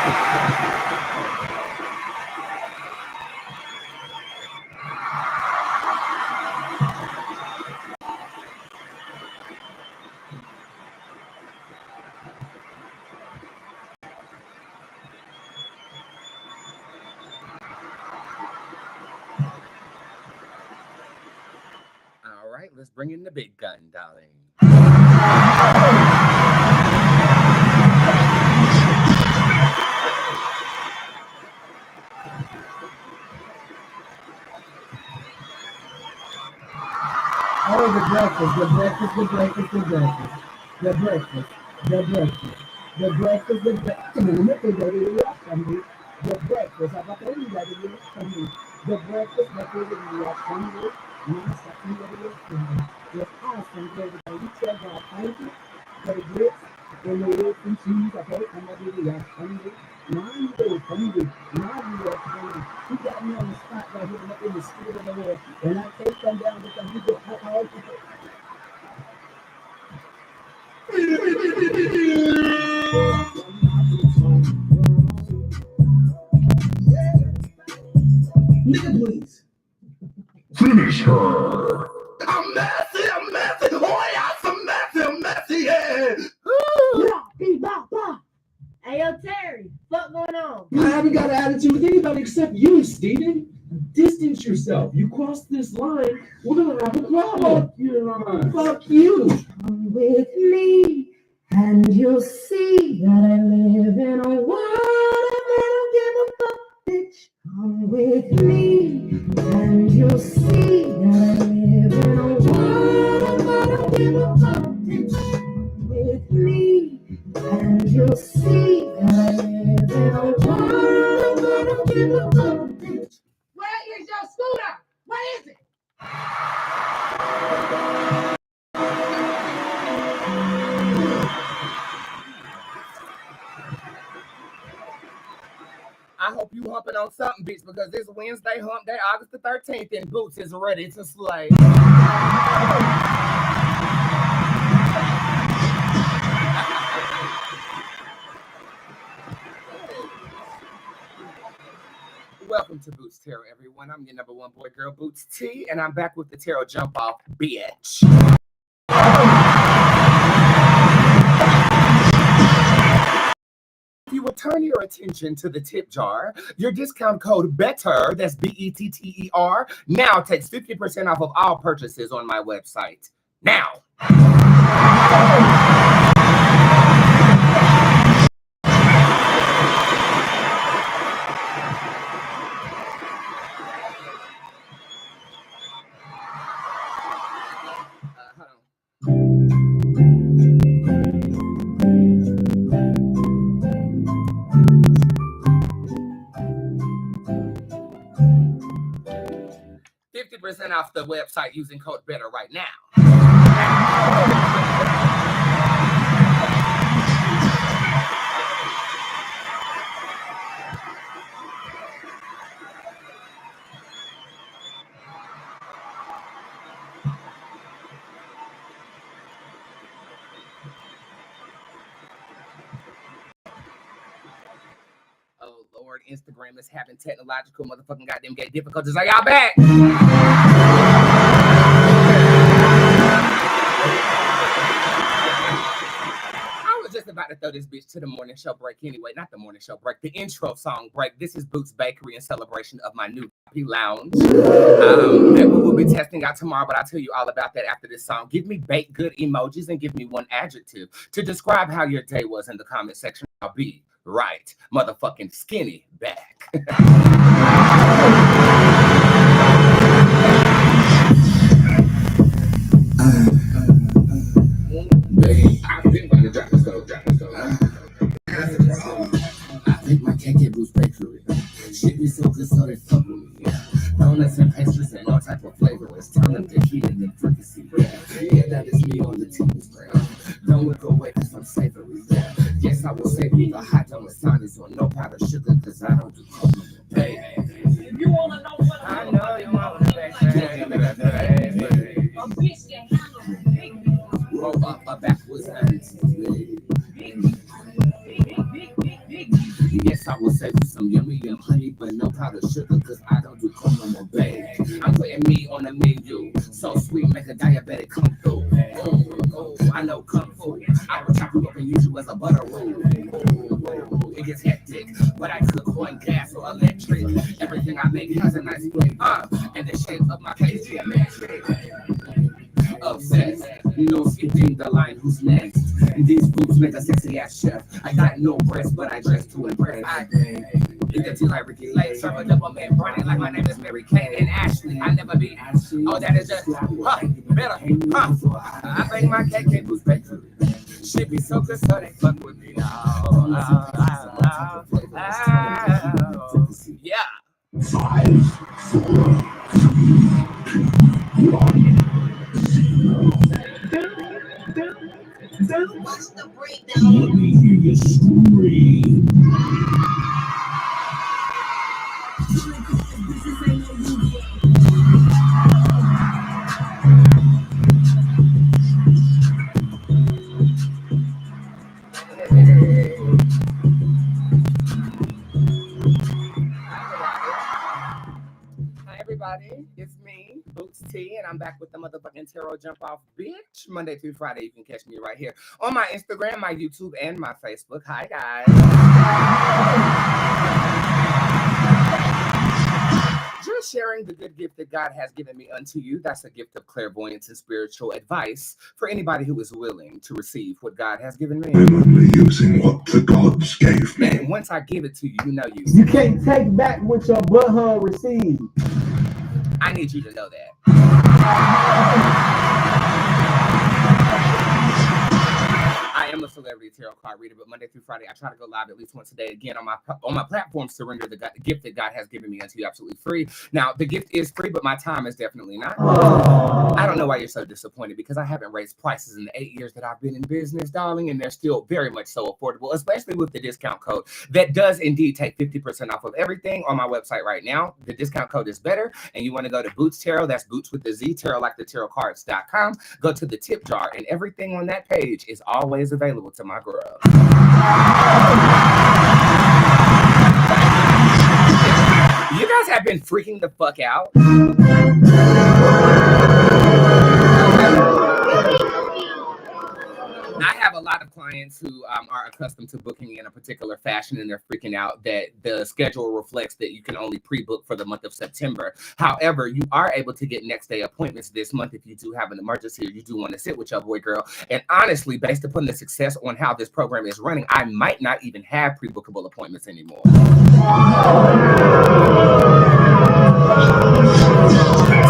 All right, let's bring in the big gun, darling. Oh, the breakfast, the breakfast, the breakfast, the breakfast, the breakfast, the breakfast, the breakfast, the breakfast, the breakfast, apa tadi dari kami, the breakfast, the kami, masa ini dari kami, the awesome dari kami, saya thank you, the grits, and the eggs and cheese, apa kami dari kami, Monday, he got me on the spot right here in the spirit of the Lord, and I take them down because he get all people. Nigga, please. Finish her. I'm messy. Boy, I'm messy, yeah. Hey, yo, Terry, what's going on? I haven't got an attitude with anybody except you, Steven. Distance yourself. You cross this line, we're gonna have a problem. Fuck your line. Fuck you. Come with me, and you'll see that I live in a world of I don't give a fuck, bitch. Come with me, and you'll see that I live in a world of I don't give a fuck, bitch. Come with me, and you'll see that I live in a world of I don't give a fuck, bitch. Where is your scooter? What is it? I hope you humping on something, bitch, because this Wednesday hump day, August the 13th, and Boots is ready to slay. Welcome to Boots Tarot, everyone. I'm your number one boy girl, Bootzé, and I'm back with the tarot jump off, bitch. If you will turn your attention to the tip jar, your discount code BETTER, that's BETTER, now takes 50% off of all purchases on my website. Now. 50% off the website using code BETTER right now. Oh Lord, Instagram is having technological motherfucking goddamn gay difficulties. Are y'all back? I was just about to throw this bitch to the morning show break anyway. Not the morning show break, the intro song break. This is Boots Bakery in celebration of my new lounge that we will be testing out tomorrow, but I'll tell you all about that after this song. Give me baked good emojis and give me one adjective to describe how your day was in the comment section. I'll be right motherfucking skinny back. I've been by the drop the stove. I think my cake at Boots Bakery. Shit be so good, so they fuck with me. Donuts and pastries and all type of flavors. Turn up the heat and the fricassee. Yeah, that is me on the TV screen. Don't look away cause I'm savory. Yes, I will save you the hot donut sinus or no powder sugar cause I don't do cocoa. Hey, If you wanna know what I know you want to make a bitch can handle big. roll up a backwards and guess I will save you some yummy honey, but no powdered sugar, cause I don't do caramel, babe. I'm putting me on the menu. So sweet, make a diabetic come through. Oh, I know kung fu. I will chop you up and use you as a butter roll. It gets hectic, but I cook on gas or electric. Everything I make has a nice flavor, and the shape of my plate is geometric. Obsessed, no skipping the line. Who's next? These boots make a sexy ass chef. I got no breasts, but I dress to impress. I eat the tea like Ricky Lake, serve a double man, running like my name is Mary Kay and Ashley. I never be Ashley. Oh, that is just better. I bake my cake, Bootzé bakery. She be so good, so they fuck with me. Yeah. 5, 4, 3, 1. What's the breakdown? Let me hear you scream. Hi everybody, it's me, Bootzé, and I'm back with the motherfucking tarot jump off, bitch. Monday through Friday, you can catch me right here on my Instagram, my YouTube, and my Facebook. Hi guys. Just sharing the good gift that God has given me unto you. That's a gift of clairvoyance and spiritual advice for anybody who is willing to receive what God has given me. I'm only using what the gods gave me. And once I give it to you, you know You can't take back what your butthole received. I need you to know that. I am a celebrity tarot card reader, but Monday through Friday, I try to go live at least once a day. Again, on my platform, surrender the gift that God has given me unto you absolutely free. Now, the gift is free, but my time is definitely not. I don't know why you're so disappointed, because I haven't raised prices in the 8 years that I've been in business, darling, and they're still very much so affordable, especially with the discount code that does indeed take 50% off of everything on my website right now. The discount code is better, and you want to go to Bootz Tarot, that's Boots with the Z, tarot like the tarotcards.com. Go to the tip jar, and everything on that page is always available to my girl. You guys have been freaking the fuck out. I have a lot of clients who are accustomed to booking in a particular fashion, and they're freaking out that the schedule reflects that you can only pre-book for the month of September. However, you are able to get next day appointments this month if you do have an emergency or you do want to sit with your boy girl. And honestly, based upon the success on how this program is running, I might not even have pre-bookable appointments anymore.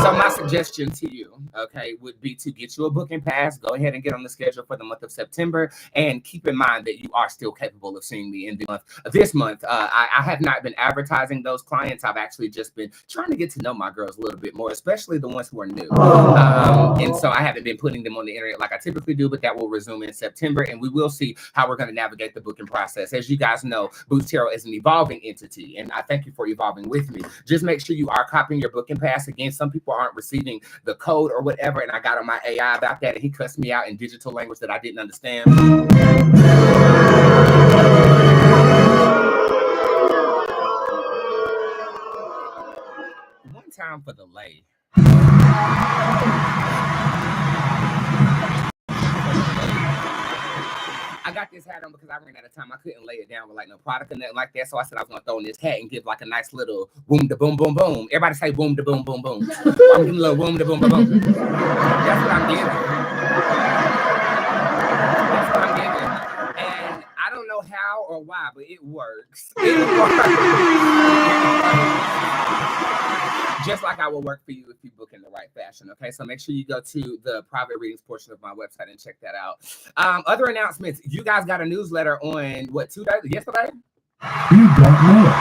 So my suggestion to you, okay, would be to get you a booking pass. Go ahead and get on the schedule for the month of September, and keep in mind that you are still capable of seeing me in the month. This month, I have not been advertising those clients. I've actually just been trying to get to know my girls a little bit more, especially the ones who are new. And so I haven't been putting them on the internet like I typically do, but that will resume in September, and we will see how we're going to navigate the booking process. As you guys know, Bootzé Tarot is an evolving entity, and I thank you for evolving with me. Just make sure you are copying your booking pass. Again, some people aren't receiving the code or whatever, and I got on my AI about that, and he cussed me out in digital language that I didn't understand. One time for the lay. I got this hat on because I ran out of time. I couldn't lay it down with like no product or nothing like that. So I said I was gonna throw in this hat and give like a nice little boom da boom boom boom. Everybody say boom da boom boom boom. I'm giving a little boom da boom boom boom. That's what I'm giving. That's what I'm giving. And I don't know how or why, but it works. It works. Just like I will work for you if you book in the right fashion, okay? So make sure you go to the private readings portion of my website and check that out. Other announcements. You guys got a newsletter on, what, 2 days? Yesterday? You don't know.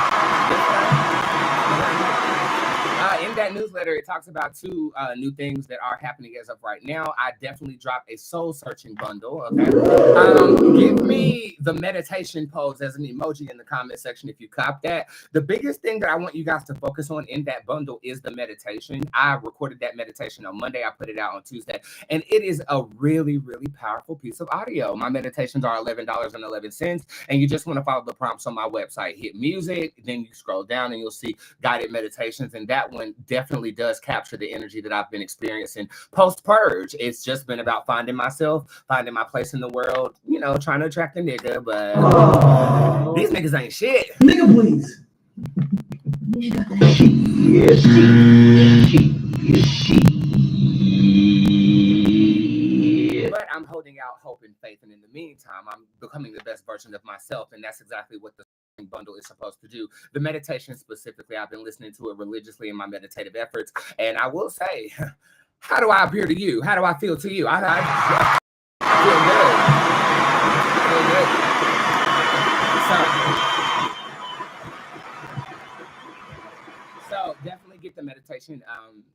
In that that newsletter, it talks about two new things that are happening as of right now. I definitely dropped a soul searching bundle. Okay. Give me the meditation pose as an emoji in the comment section if you cop that. The biggest thing that I want you guys to focus on in that bundle is the meditation. I recorded that meditation on Monday. I put it out on Tuesday, and it is a really, really powerful piece of audio. My meditations are $11.11, and you just want to follow the prompts on my website. Hit music, then you scroll down and you'll see guided meditations, and that one definitely does capture the energy that I've been experiencing post-purge. It's just been about finding myself, finding my place in the world, you know, trying to attract a nigga, but these niggas ain't shit. Nigga, please. But I'm holding out hope and faith, and in the meantime, I'm becoming the best version of myself, and that's exactly what the bundle is supposed to do. The meditation specifically, I've been listening to it religiously in my meditative efforts, and I will say, how do I appear to you? How do I feel to you? I feel good. So definitely get the meditation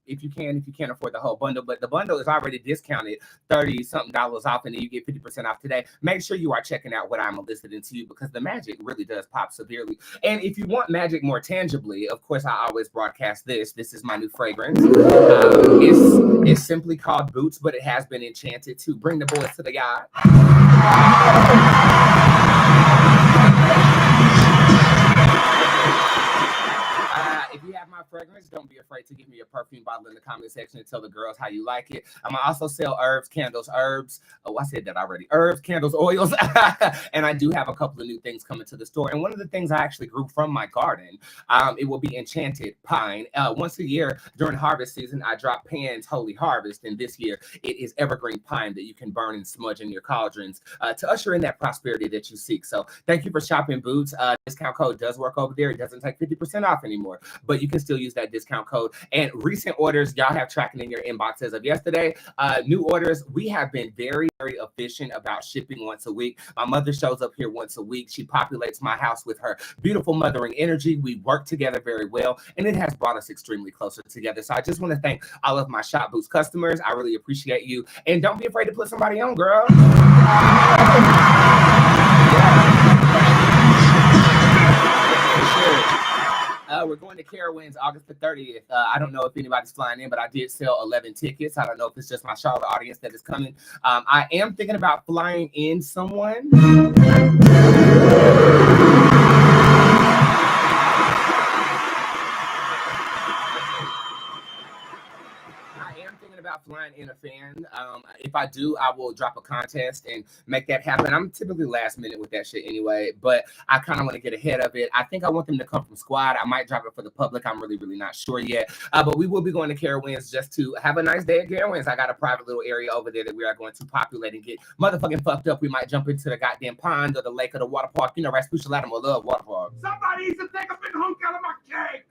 if you can. If you can't afford the whole bundle, but the bundle is already discounted $30-something off, and then you get 50% off today. Make sure you are checking out what I'm eliciting to you, because the magic really does pop severely. And if you want magic more tangibly, of course, I always broadcast this. This is my new fragrance. It's simply called Bootz, but it has been enchanted to bring the boys to the yard. If you have my fragrance, don't be afraid to give me a perfume bottle in the comment section and tell the girls how you like it. I'm gonna also sell herbs, candles, herbs. Oh, I said that already. Herbs, candles, oils. And I do have a couple of new things coming to the store. And one of the things I actually grew from my garden, it will be enchanted pine. Once a year during harvest season, I drop Pan's Holy Harvest. And this year, it is evergreen pine that you can burn and smudge in your cauldrons to usher in that prosperity that you seek. So thank you for shopping Bootz. Discount code does work over there. It doesn't take 50% off anymore, but you can still use that discount code. And recent orders, y'all have tracking in your inbox as of yesterday. New orders, we have been very, very efficient about shipping once a week. My mother shows up here once a week. She populates my house with her beautiful mothering energy. We work together very well, and it has brought us extremely closer together. So I just want to thank all of my Shop Bootz customers. I really appreciate you. And don't be afraid to put somebody on, girl. We're going to Carowinds August the 30th. I don't know if anybody's flying in, but I did sell 11 tickets. I don't know if it's just my Charlotte audience that is coming. I am thinking about flying in someone. Flying in a fan. If I do, I will drop a contest and make that happen. I'm typically last minute with that shit anyway, but I kind of want to get ahead of it. I think I want them to come from squad. I might drop it for the public. I'm really not sure yet. But we will be going to Carowinds just to have a nice day at Carowinds. I got a private little area over there that we are going to populate and get motherfucking fucked up. We might jump into the goddamn pond or the lake or the water park. You know, Rasputia Latimer love water park. Somebody needs to take a big hunk out of my cake.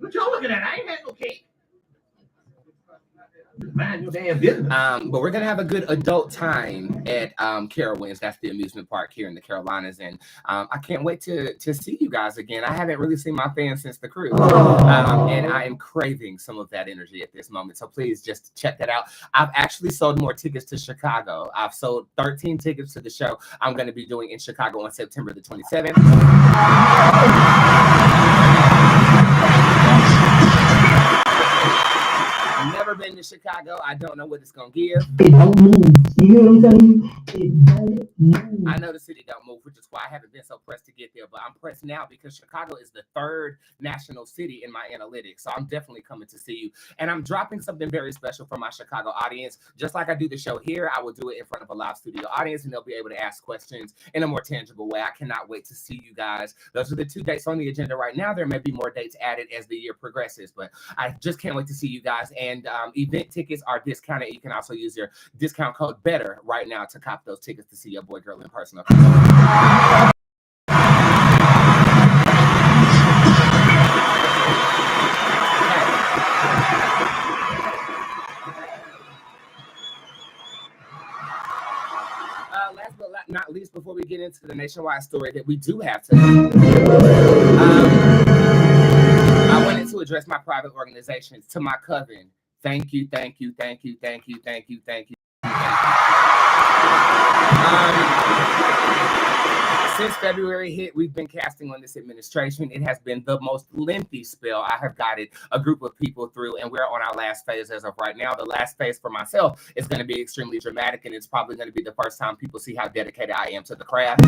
What y'all looking at? I ain't had no cake. Man, you damn business. But we're gonna have a good adult time at Carowinds. That's the amusement park here in the Carolinas, and I can't wait to see you guys again. I haven't really seen my fans since the cruise, and I am craving some of that energy at this moment. So please just check that out. I've actually sold more tickets to Chicago. I've sold 13 tickets to the show I'm going to be doing in Chicago on September the 27th. Never been to Chicago. I don't know what it's gonna give. It don't move. You hear what I'm telling you? It don't move. I know the city don't move, which is why I haven't been so pressed to get there. But I'm pressed now because Chicago is the third national city in my analytics. So I'm definitely coming to see you. And I'm dropping something very special for my Chicago audience. Just like I do the show here, I will do it in front of a live studio audience, and they'll be able to ask questions in a more tangible way. I cannot wait to see you guys. Those are the 2 dates on the agenda right now. There may be more dates added as the year progresses, but I just can't wait to see you guys. And event tickets are discounted. You can also use your discount code BETTER right now to cop those tickets to see your boy girl in person. Okay. Last but not least, before we get into the nationwide story that we do have today, I wanted to address my private organizations. To my coven, thank you, thank you, thank you, thank you, thank you, thank you. Since February hit, we've been casting on this administration. It has been the most lengthy spell I have guided a group of people through, and we're on our last phase as of right now. The last phase for myself is going to be extremely dramatic, and it's probably going to be the first time people see how dedicated I am to the craft.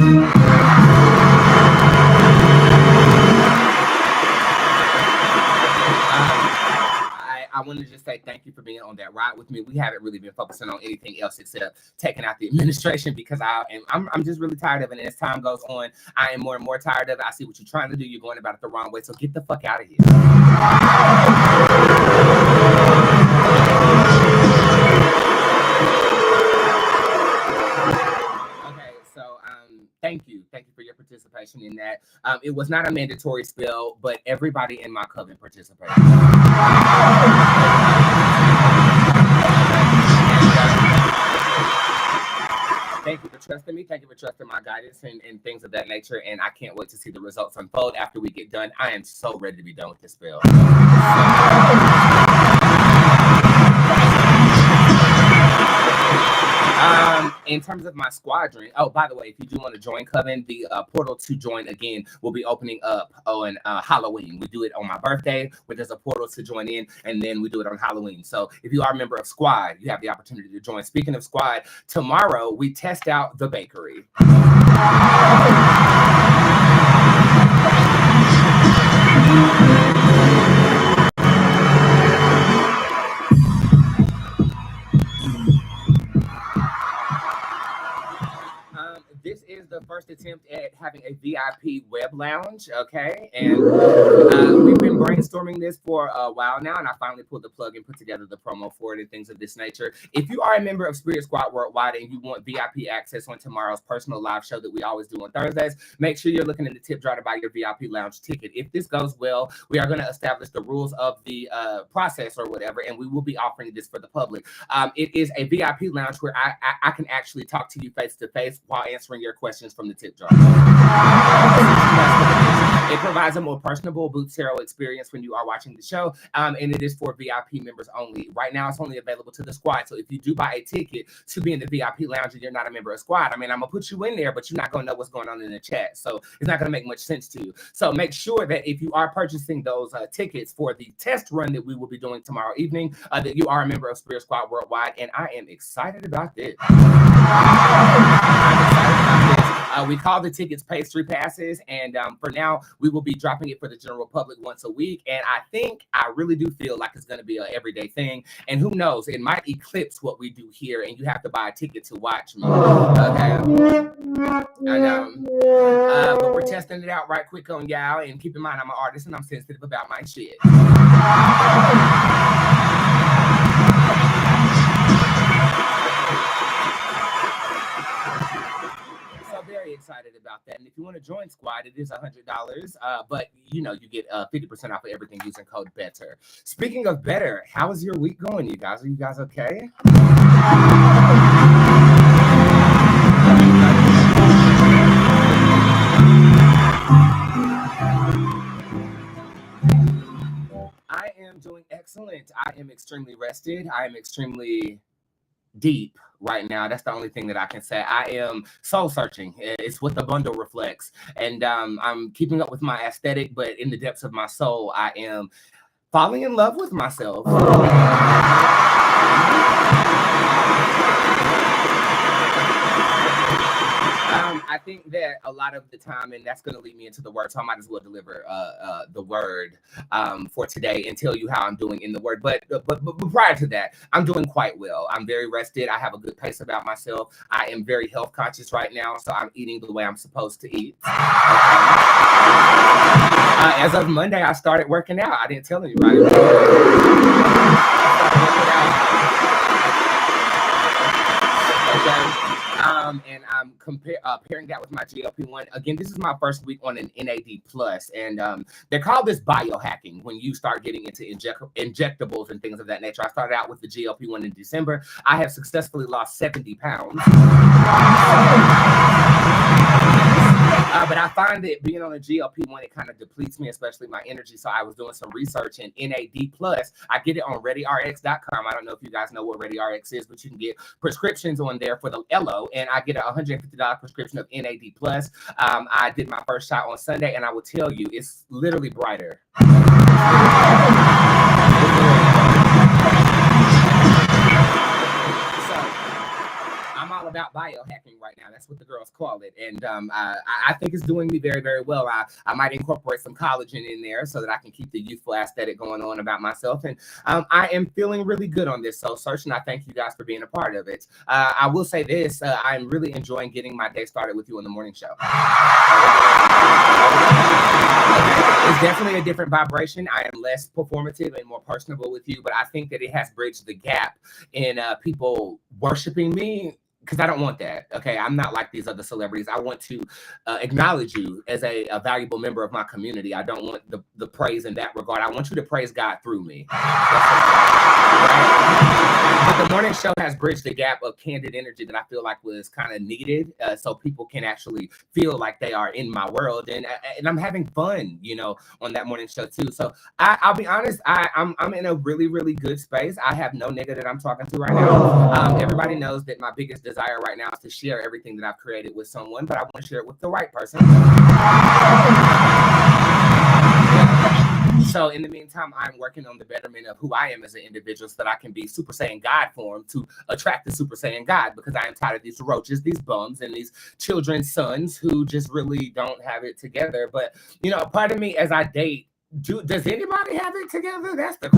I want to just say thank you for being on that ride with me. We haven't really been focusing on anything else except taking out the administration because I'm just really tired of it. And as time goes on, I am more and more tired of it. I see what you're trying to do. You're going about it the wrong way. So get the fuck out of here. Thank you for your participation in that. It was not a mandatory spell, but everybody in my coven participated. Thank you for trusting me. Thank you for trusting my guidance and things of that nature. And I can't wait to see the results unfold after we get done. I am so ready to be done with this spell. In terms of my squadron, oh, by the way, if you do want to join Coven, the portal to join again will be opening up on Halloween. We do it on my birthday, where there's a portal to join in, and then we do it on Halloween. So if you are a member of Squad, you have the opportunity to join. Speaking of Squad, tomorrow we test out the bakery. This is the first attempt at having a VIP web lounge, okay? And we've been brainstorming this for a while now, and I finally pulled the plug and put together the promo for it and things of this nature. If you are a member of Spirit Squad Worldwide and you want VIP access on tomorrow's personal live show that we always do on Thursdays, make sure you're looking in the tip jar to buy your VIP lounge ticket. If this goes well, we are going to establish the rules of the process or whatever, and we will be offering this for the public. It is a VIP lounge where I can actually talk to you face to face while answering your questions from the tip jar. It provides a more personable Bootzé experience when you are watching the show, and it is for VIP members only. Right now, it's only available to the Squad. So if you do buy a ticket to be in the VIP lounge and you're not a member of Squad, I mean, I'm gonna put you in there, but you're not gonna know what's going on in the chat. So it's not gonna make much sense to you. So make sure that if you are purchasing those tickets for the test run that we will be doing tomorrow evening, that you are a member of Spirit Squad Worldwide, and I am excited about this. We call the tickets pastry passes, and for now, we will be dropping it for the general public once a week. And I really do feel like it's going to be an everyday thing. And who knows, it might eclipse what we do here, and you have to buy a ticket to watch me. Okay. But we're testing it out right quick on y'all. And keep in mind, I'm an artist and I'm sensitive about my shit. Very excited about that. And if you want to join Squad, it is $100, but you get 50% off of everything using code BETTER. Speaking of better, how is your week going, you guys? Are you guys okay? I am doing excellent. I am extremely rested. I am extremely deep right now. That's the only thing that I can say. I am soul searching. It's what the bundle reflects. And I'm keeping up with my aesthetic, but in the depths of my soul, I am falling in love with myself. I think that a lot of the time, and that's going to lead me into the word, so I might as well deliver the word for today and tell you how I'm doing in the word. But prior to that, I'm doing quite well. I'm very rested. I have a good pace about myself. I am very health conscious right now, so I'm eating the way I'm supposed to eat. As of Monday, I started working out. I didn't tell anybody. And I'm pairing that with my GLP-1. Again, this is my first week on an NAD+, and they call this biohacking when you start getting into injectables and things of that nature. I started out with the GLP-1 in December. I have successfully lost 70 pounds. But I find that being on a GLP-1, it kind of depletes me, especially my energy. So I was doing some research in NAD+. I get it on ReadyRx.com. I don't know if you guys know what ReadyRx is, but you can get prescriptions on there for the LO, and I get a $150 prescription of NAD+. I did my first shot on Sunday, and I will tell you, it's literally brighter. I'm all about biohacking right now. That's what the girls call it. And I think it's doing me very, very well. I might incorporate some collagen in there so that I can keep the youthful aesthetic going on about myself. And I am feeling really good on this soul search, and I thank you guys for being a part of it. I will say this, I'm really enjoying getting my day started with you on the morning show. It's definitely a different vibration. I am less performative and more personable with you, but I think that it has bridged the gap in people worshiping me, because I don't want that. Okay, I'm not like these other celebrities. I want to acknowledge you as a valuable member of my community. I don't want the praise in that regard. I want you to praise God through me. But the morning show has bridged the gap of candid energy that I feel like was kind of needed, so people can actually feel like they are in my world, and I'm having fun, you know, on that morning show too. So I'll be honest, I'm in a really, really good space. I have no nigga that I'm talking to right now. Everybody knows that my biggest desire right now is to share everything that I've created with someone, but I want to share it with the right person. So in the meantime, I'm working on the betterment of who I am as an individual so that I can be Super Saiyan God form to attract the Super Saiyan God, because I am tired of these roaches, these bums, and these children's sons who just really don't have it together. But, you know, part of me as I date, does anybody have it together? That's the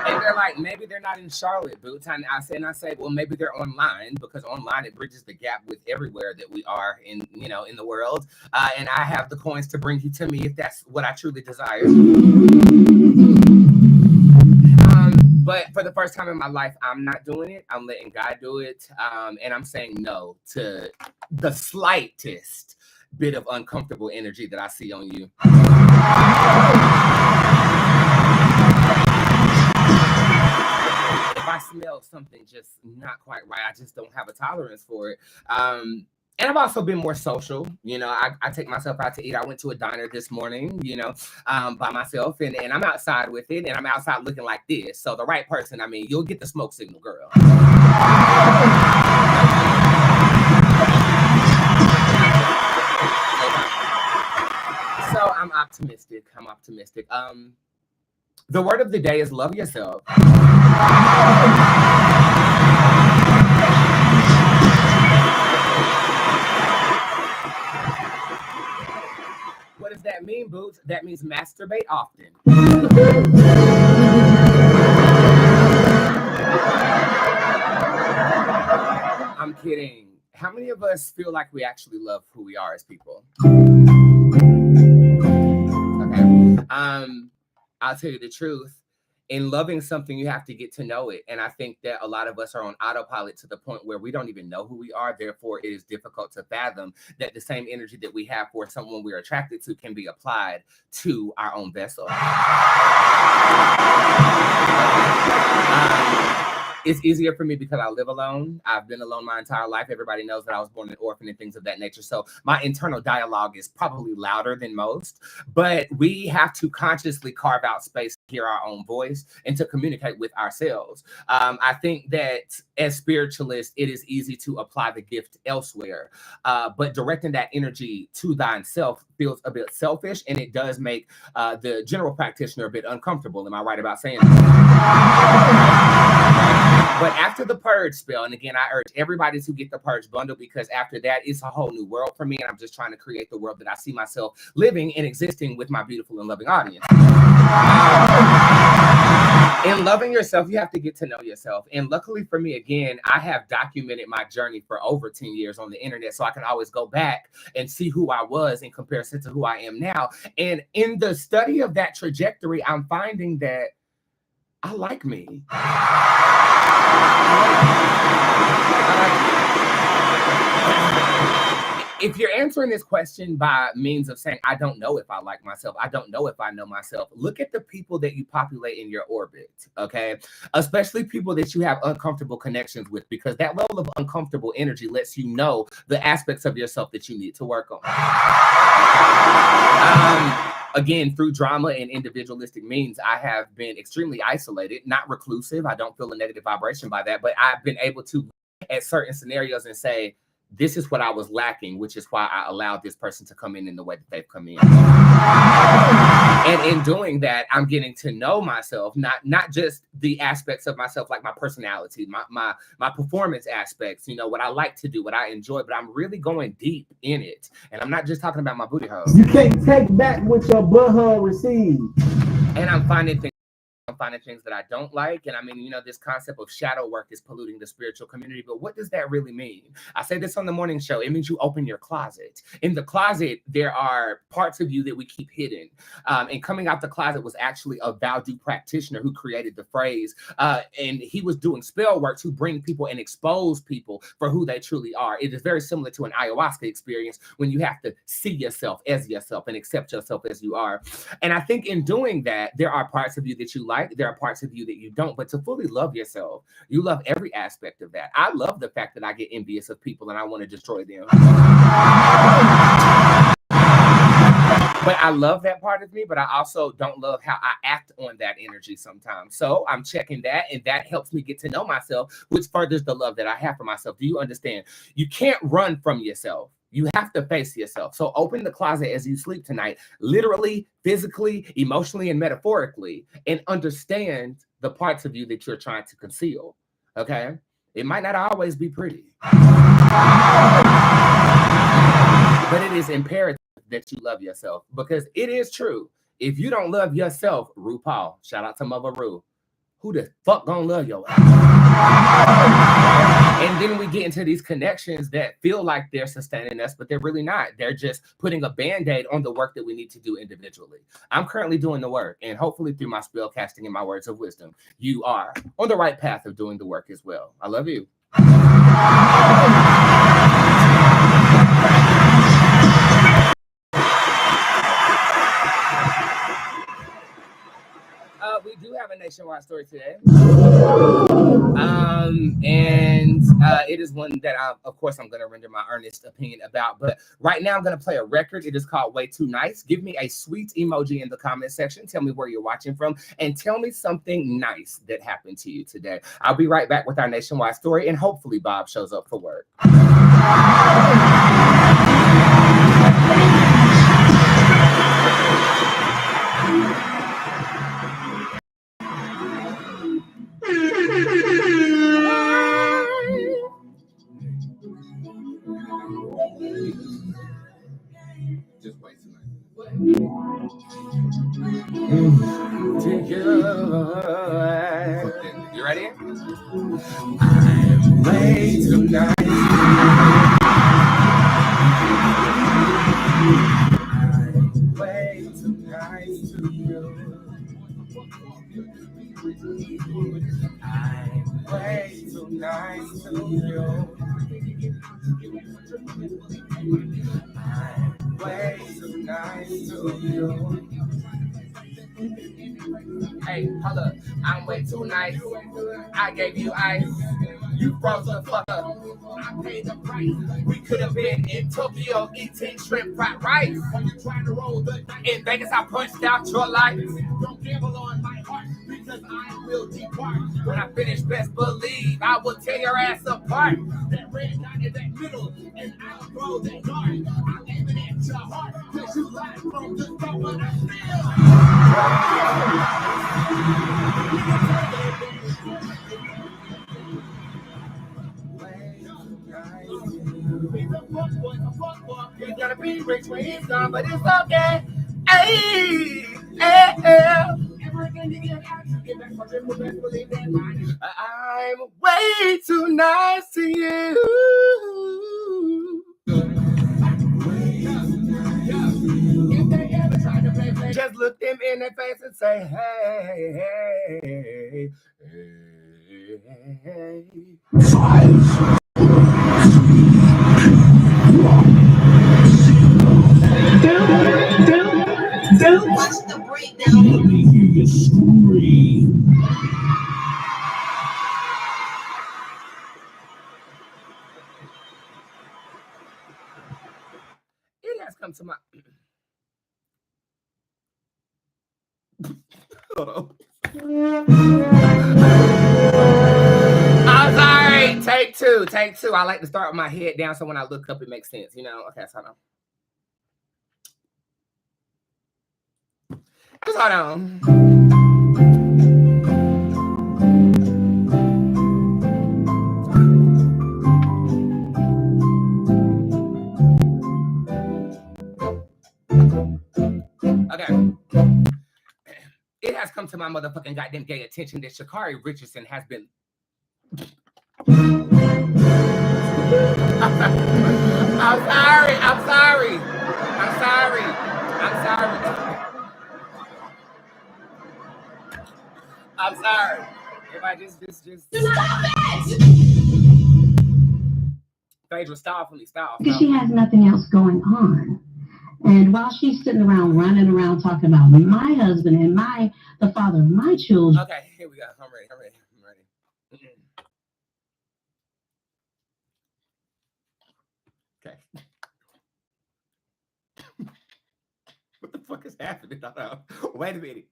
And they're like, maybe they're not in Charlotte, Boots. And I say, well, maybe they're online, because online it bridges the gap with everywhere that we are in, you know, in the world. And I have the coins to bring you to me if that's what I truly desire. But for the first time in my life, I'm not doing it. I'm letting God do it. And I'm saying no to the slightest bit of uncomfortable energy that I see on you. If I smell something just not quite right, I just don't have a tolerance for it. And I've also been more social. You know, I take myself out to eat. I went to a diner this morning, you know, by myself, and I'm outside with it, and I'm outside looking like this. So the right person, I mean, you'll get the smoke signal, girl. So I'm optimistic. The word of the day is love yourself. What does that mean, Boots? That means masturbate often. I'm kidding. How many of us feel like we actually love who we are as people? Okay. I'll tell you the truth. In loving something, you have to get to know it. And I think that a lot of us are on autopilot to the point where we don't even know who we are. Therefore, it is difficult to fathom that the same energy that we have for someone we're attracted to can be applied to our own vessel. It's easier for me because I live alone. I've been alone my entire life. Everybody knows that I was born an orphan and things of that nature. So my internal dialogue is probably louder than most, but we have to consciously carve out space to hear our own voice and to communicate with ourselves. I think that as spiritualists, it is easy to apply the gift elsewhere, but directing that energy to thyself feels a bit selfish, and it does make the general practitioner a bit uncomfortable. Am I right about saying that? But after the purge spell, and again, I urge everybody to get the purge bundle, because after that, it's a whole new world for me, and I'm just trying to create the world that I see myself living and existing with my beautiful and loving audience. In loving yourself, you have to get to know yourself. And luckily for me, again, I have documented my journey for over 10 years on the internet, so I can always go back and see who I was in comparison to who I am now. And in the study of that trajectory, I'm finding that I like me. if you're answering this question by means of saying, I don't know if I like myself, I don't know if I know myself, look at the people that you populate in your orbit, okay? Especially people that you have uncomfortable connections with, because that level of uncomfortable energy lets you know the aspects of yourself that you need to work on. Again, through drama and individualistic means, I have been extremely isolated, not reclusive. I don't feel a negative vibration by that, but I've been able to look at certain scenarios and say, this is what I was lacking, which is why I allowed this person to come in the way that they've come in. And in doing that, I'm getting to know myself, not just the aspects of myself, like my personality, my performance aspects, you know, what I like to do, what I enjoy, but I'm really going deep in it. And I'm not just talking about my booty hole. You can't take back what your butthole received. And I'm finding things that I don't like. And I mean, you know, this concept of shadow work is polluting the spiritual community. But what does that really mean? I say this on the morning show. It means you open your closet. In the closet, there are parts of you that we keep hidden. And coming out the closet was actually a Vaudu practitioner who created the phrase. And he was doing spell work to bring people and expose people for who they truly are. It is very similar to an ayahuasca experience when you have to see yourself as yourself and accept yourself as you are. And I think in doing that, there are parts of you that you like. There are parts of you that you don't, but to fully love yourself, you love every aspect of that. I love the fact that I get envious of people and I want to destroy them. But I love that part of me, but I also don't love how I act on that energy sometimes. So I'm checking that, and that helps me get to know myself, which furthers the love that I have for myself. Do you understand? You can't run from yourself. You have to face yourself. So open the closet as you sleep tonight, literally, physically, emotionally, and metaphorically, and understand the parts of you that you're trying to conceal, okay? It might not always be pretty, but it is imperative that you love yourself, because it is true. If you don't love yourself, RuPaul, shout out to Mother Ru, who the fuck gonna love your ass? And then we get into these connections that feel like they're sustaining us, but they're really not. They're just putting a Band-Aid on the work that we need to do individually. I'm currently doing the work, and hopefully through my spell casting and my words of wisdom, you are on the right path of doing the work as well. I love you. We do have a nationwide story today. And it is one that of course I'm going to render my earnest opinion about, but right now I'm going to play a record. It is called Way Too Nice. Give me a sweet emoji in the comment section. Tell me where you're watching from and tell me something nice that happened to you today. I'll be right back with our nationwide story, and hopefully Bob shows up for work. Just wait tonight. You ready? I'm way too nice. I'm way too nice to you. I'm way too nice to you. I'm way too nice to you. Hey, hold up. I'm way too nice. I gave you ice. You froze the fuck up. I paid the price. We could have been in Tokyo eating shrimp fried rice. When you trying to roll the dice. In Vegas, I punched out your life. Don't gamble on my heart, because I will depart. When I finish, best believe I will tear your ass apart. That red dot in that middle, and I'll throw that dart. I'm aiming at your heart, because you lied from the start, but I He's gonna be rich when he's gone, but it's okay. Hey, hey, hey. Everything you get out, you get back for him. Best believe that mine. I'm way too nice to you. If they ever try to play, just look them in their face and say, hey, hey, hey, hey. 5, 4, 3, 2, 1. a breakdown. Let me hear you scream. It has come to my. Hold on. I'm sorry. Take two. Take two. I like to start with my head down so when I look up, it makes sense. You know? Okay, so hold on. Just hold on. Okay. It has come to my motherfucking goddamn gay attention that Shakari Richardson has been. I'm sorry. I'm sorry. I'm sorry. I'm sorry. I'm sorry. If I just. Stop it! Phaedra, stop for me. Stop. Because she has nothing else going on. And while she's sitting around running around talking about my husband and the father of my children. Okay, here we go. I'm ready. Okay. What the fuck is happening? Wait a minute.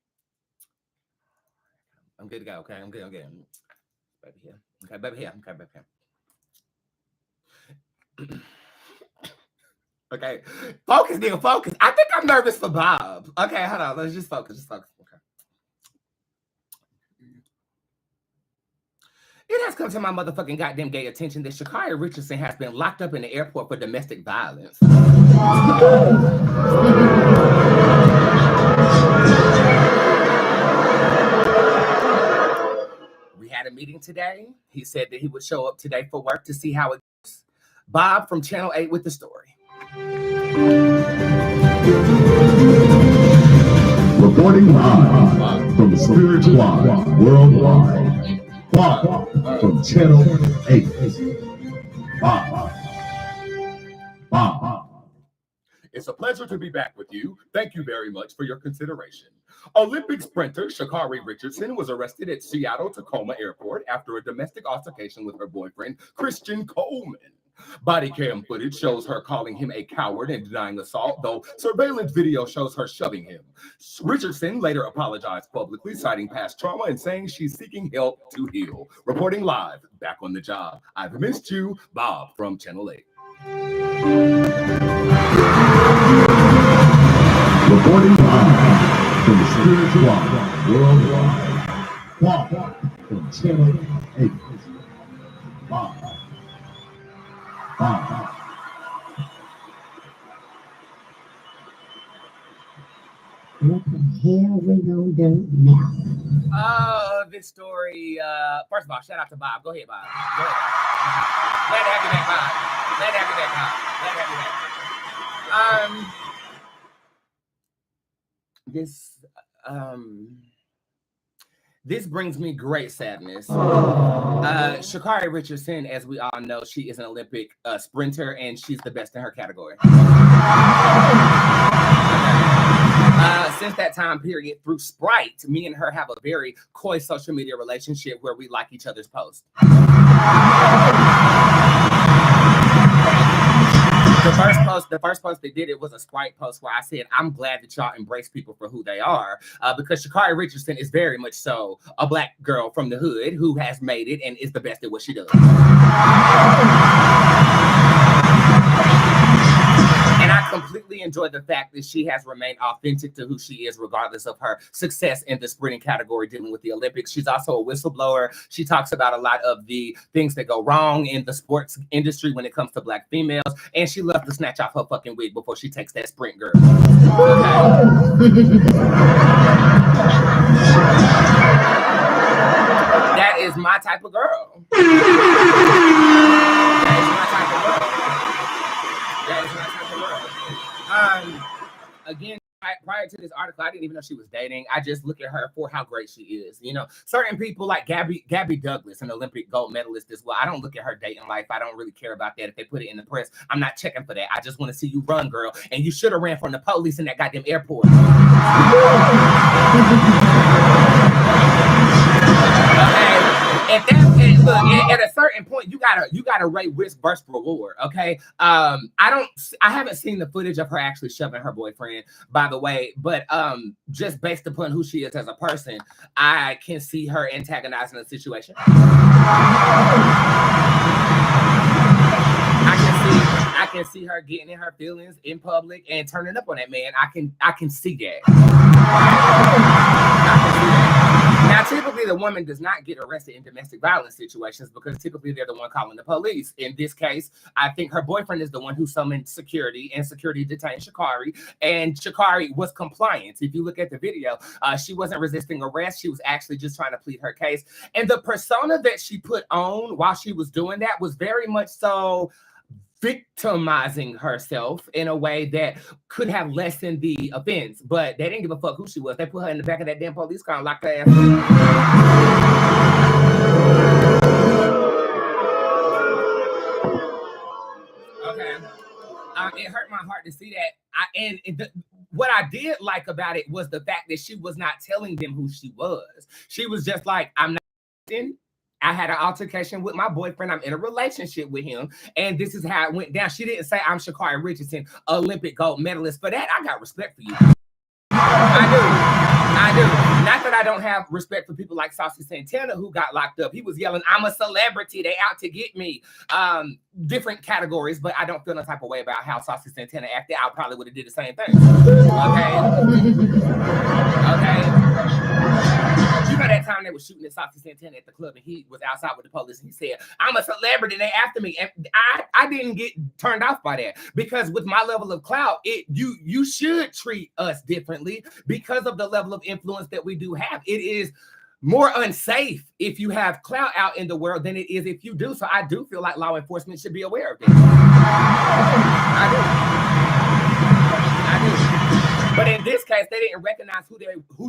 I'm good to go. Okay, I'm good. Baby here. Okay, baby here. Okay. Focus, nigga, focus. I think I'm nervous for Bob. Okay, hold on. Let's just focus. Okay. It has come to my motherfucking goddamn gay attention that Shakari Richardson has been locked up in the airport for domestic violence. We had a meeting today. He said that he would show up today for work to see how it goes. Bob from Channel 8 with the story. Reporting live from the Spirit Squad worldwide. Bob from Channel 8. Bob. It's a pleasure to be back with you. Thank you very much for your consideration. Olympic sprinter Shakari Richardson was arrested at Seattle-Tacoma Airport after a domestic altercation with her boyfriend, Christian Coleman. Body cam footage shows her calling him a coward and denying assault, though surveillance video shows her shoving him. Richardson later apologized publicly, citing past trauma and saying she's seeking help to heal. Reporting live, back on the job. I've missed you, Bob from Channel 8. Reporting live from the Spirit Squad worldwide. Bob from Channel 8. Bob. What the hell we gonna do now? Oh, this story. First of all, shout out to Bob. Go ahead, Bob. Glad to have you back, Bob. This brings me great sadness. Shakari Richardson, as we all know, she is an Olympic sprinter, and she's the best in her category. Since that time period, through Sprite, me and her have a very coy social media relationship where we like each other's posts. The first post they did, it was a Sprite post where I said, I'm glad that y'all embrace people for who they are, because Shakari Richardson is very much so a black girl from the hood who has made it and is the best at what she does. And I completely enjoy the fact that she has remained authentic to who she is, regardless of her success in the sprinting category dealing with the Olympics. She's also a whistleblower. She talks about a lot of the things that go wrong in the sports industry when it comes to black females. And she loves to snatch off her fucking wig before she takes that sprint, girl. Okay. That is my type of girl. Again, prior straight to this article. I didn't even know she was dating. I just look at her for how great she is. You know, certain people like Gabby Douglas, an Olympic gold medalist as well. I don't look at her dating life. I don't really care about that. If they put it in the press, I'm not checking for that. I just want to see you run, girl. And you should have ran from the police in that goddamn airport. At a certain point, you gotta rate risk versus reward. Okay. I haven't seen the footage of her actually shoving her boyfriend, by the way, but just based upon who she is as a person, I can see her antagonizing the situation. I can see her getting in her feelings in public and turning up on that man. I can see that. I can see that. Now, typically, the woman does not get arrested in domestic violence situations because typically they're the one calling the police. In this case, I think her boyfriend is the one who summoned security, and security detained Shakari, and Shakari was compliant. If you look at the video, she wasn't resisting arrest. She was actually just trying to plead her case. And the persona that she put on while she was doing that was very much so victimizing herself in a way that could have lessened the offense, but they didn't give a fuck who she was. They put her in the back of that damn police car and locked her ass. Okay. It hurt my heart to see that. What I did like about it was the fact that she was not telling them who she was. She was just like, I'm not. I had an altercation with my boyfriend. I'm in a relationship with him, and this is how it went down. She didn't say, I'm Shakari Richardson, Olympic gold medalist. For that, I got respect for you. I do. Not that I don't have respect for people like Saucy Santana who got locked up. He was yelling, I'm a celebrity. They out to get me. Different categories, but I don't feel no type of way about how Saucy Santana acted. I probably would have did the same thing. Okay. You know that time they were shooting at Saucy Santana at the club and he was outside with the police and he said, I'm a celebrity, they after me. And I didn't get turned off by that because with my level of clout, you should treat us differently because of the level of influence that we do have. It is more unsafe if you have clout out in the world than it is if you do. So I do feel like law enforcement should be aware of it. I do. But in this case, they didn't recognize who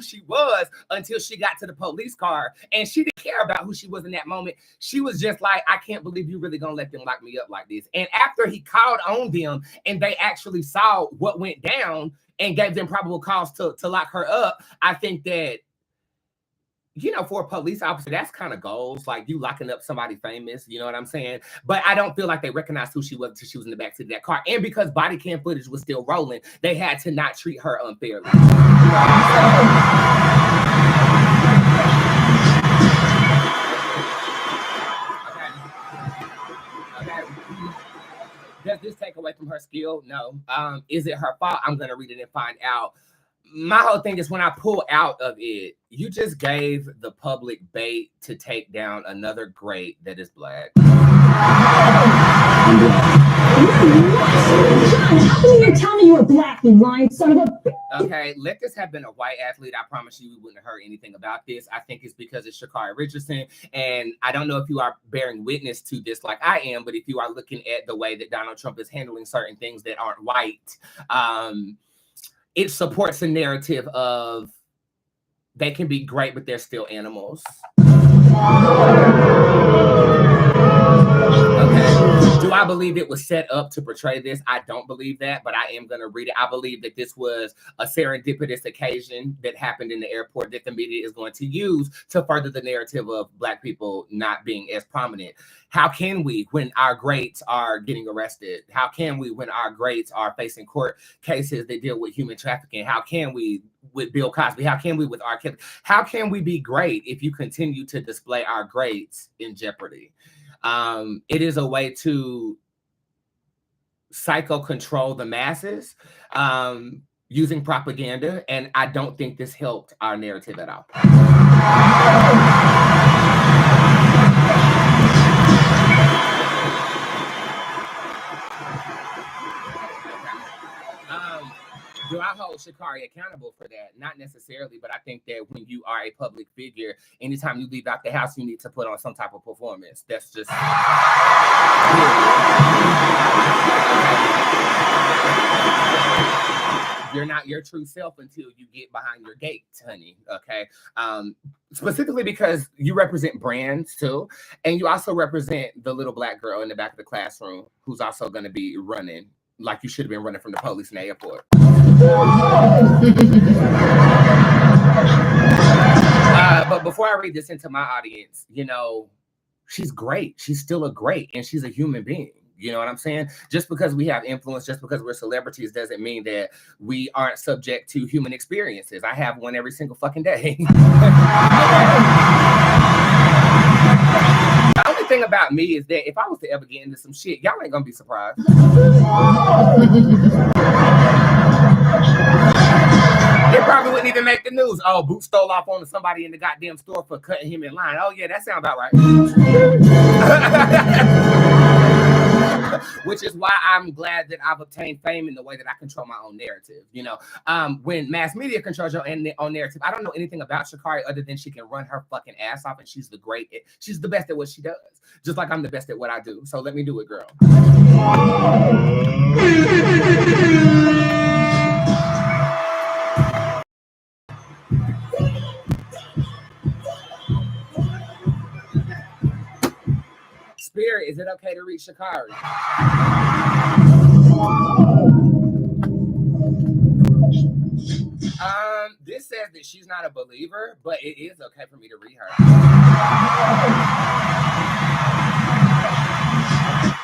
she was until she got to the police car. And she didn't care about who she was in that moment. She was just like, I can't believe you really gonna let them lock me up like this. And after he called on them and they actually saw what went down and gave them probable cause to lock her up, I think that, you know, for a police officer, that's kind of goals, like you locking up somebody famous, you know what I'm saying? But I don't feel like they recognized who she was until she was in the backseat of that car. And because body cam footage was still rolling, they had to not treat her unfairly. You know what I'm saying? Okay. Does this take away from her skill? No. Is it her fault? I'm going to read it and find out. My whole thing is when I pull out of it, you just gave the public bait to take down another great that is Black. John, how come you're telling me you're Black, you lying son of a... Okay, let this have been a white athlete. I promise you we wouldn't have heard anything about this. I think it's because it's Shakari Richardson. And I don't know if you are bearing witness to this like I am, but if you are looking at the way that Donald Trump is handling certain things that aren't white, it supports a narrative of they can be great, but they're still animals. Okay. Do I believe it was set up to portray this? I don't believe that, but I am going to read it. I believe that this was a serendipitous occasion that happened in the airport that the media is going to use to further the narrative of Black people not being as prominent. How can we, when our greats are getting arrested? How can we, when our greats are facing court cases that deal with human trafficking? How can we with Bill Cosby? How can we with R. Kelly? How can we be great if you continue to display our greats in jeopardy? It is a way to psycho control the masses using propaganda, and I don't think this helped our narrative at all. Do I hold Shakari accountable for that? Not necessarily, but I think that when you are a public figure, anytime you leave out the house, you need to put on some type of performance. That's just... You're not your true self until you get behind your gate, honey. Okay. Specifically because you represent brands too, and you also represent the little black girl in the back of the classroom who's also going to be running like you should have been running from the police in the airport. But before I read this into my audience, you know, she's great. She's still a great, and she's a human being. You know what I'm saying? Just because we have influence, just because we're celebrities, doesn't mean that we aren't subject to human experiences. I have one every single fucking day. The only thing about me is that if I was to ever get into some shit, y'all ain't gonna be surprised. It probably wouldn't even make the news. Oh, Boots stole off on somebody in the goddamn store for cutting him in line. Oh yeah, that sounds about right. Which is why I'm glad that I've obtained fame in the way that I control my own narrative. You know, when mass media controls your own narrative, I don't know anything about Shakari other than she can run her fucking ass off, and she's the best at what she does. Just like I'm the best at what I do. So let me do it, girl. Spirit, is it okay to read Shakari? This says that she's not a believer, but it is okay for me to read her.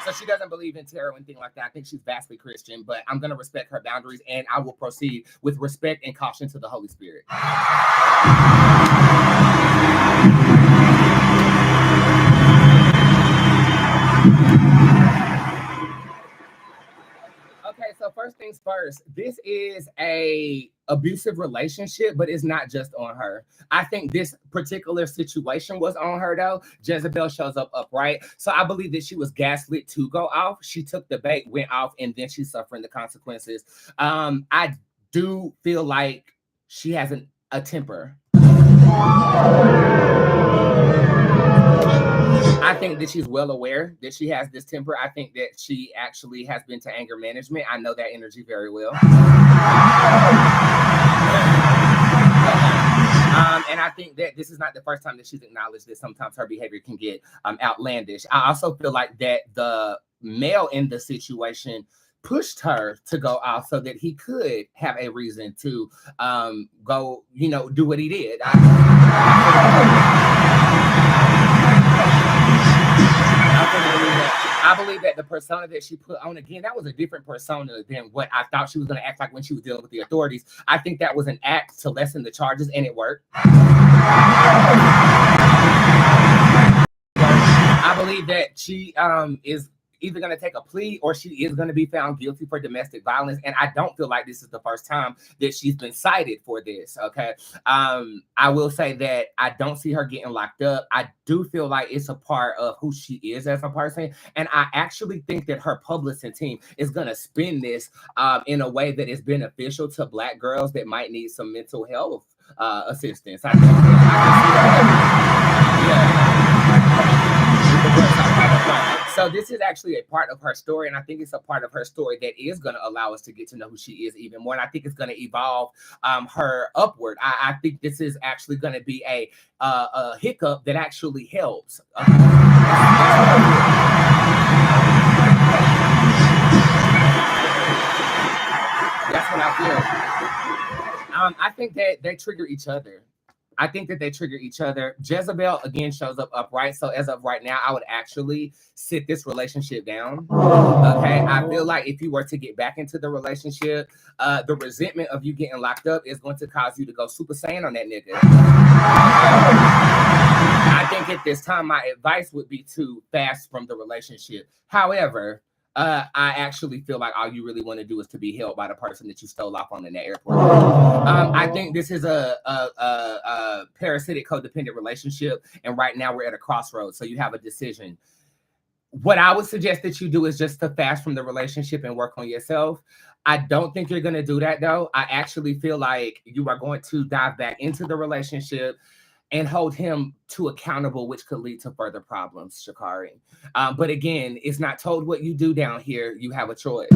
So she doesn't believe in tarot or anything like that. I think she's vastly Christian, but I'm going to respect her boundaries, and I will proceed with respect and caution to the Holy Spirit. Okay, so first things first, this is a abusive relationship, but it's not just on her. I think this particular situation was on her though. Jezebel shows up upright. So I believe that she was gaslit to go off. She took the bait, went off, and then she's suffering the consequences. I do feel like she has a temper. I think that she's well aware that she has this temper. I think that she actually has been to anger management. I know that energy very well. And I think that this is not the first time that she's acknowledged that sometimes her behavior can get outlandish. I also feel like that the male in the situation pushed her to go off so that he could have a reason to go, you know, do what he did. I believe that the persona that she put on, again, that was a different persona than what I thought she was going to act like when she was dealing with the authorities. I think that was an act to lessen the charges, and it worked. I believe that she is either going to take a plea or she is going to be found guilty for domestic violence. And I don't feel like this is the first time that she's been cited for this. Okay. I will say that I don't see her getting locked up. I do feel like it's a part of who she is as a person. And I actually think that her publicist team is going to spin this in a way that is beneficial to Black girls that might need some mental health assistance. I think So this is actually a part of her story, and I think it's a part of her story that is going to allow us to get to know who she is even more. And I think it's going to evolve her upward. I think this is actually going to be a hiccup that actually helps. That's what I feel. I think that they trigger each other. I think that they trigger each other. Jezebel, again, shows up upright. So as of right now, I would actually sit this relationship down. Okay. I feel like if you were to get back into the relationship, the resentment of you getting locked up is going to cause you to go Super Saiyan on that nigga. I think at this time, my advice would be to fast from the relationship. However, I actually feel like all you really want to do is to be held by the person that you stole off on in that airport. I think this is a parasitic codependent relationship, and right now we're at a crossroads. So you have a decision. What I would suggest that you do is just to fast from the relationship and work on yourself. I don't think you're going to do that though. I actually feel like you are going to dive back into the relationship and hold him to accountable, which could lead to further problems, Shakari. But again, it's not told what you do down here. You have a choice.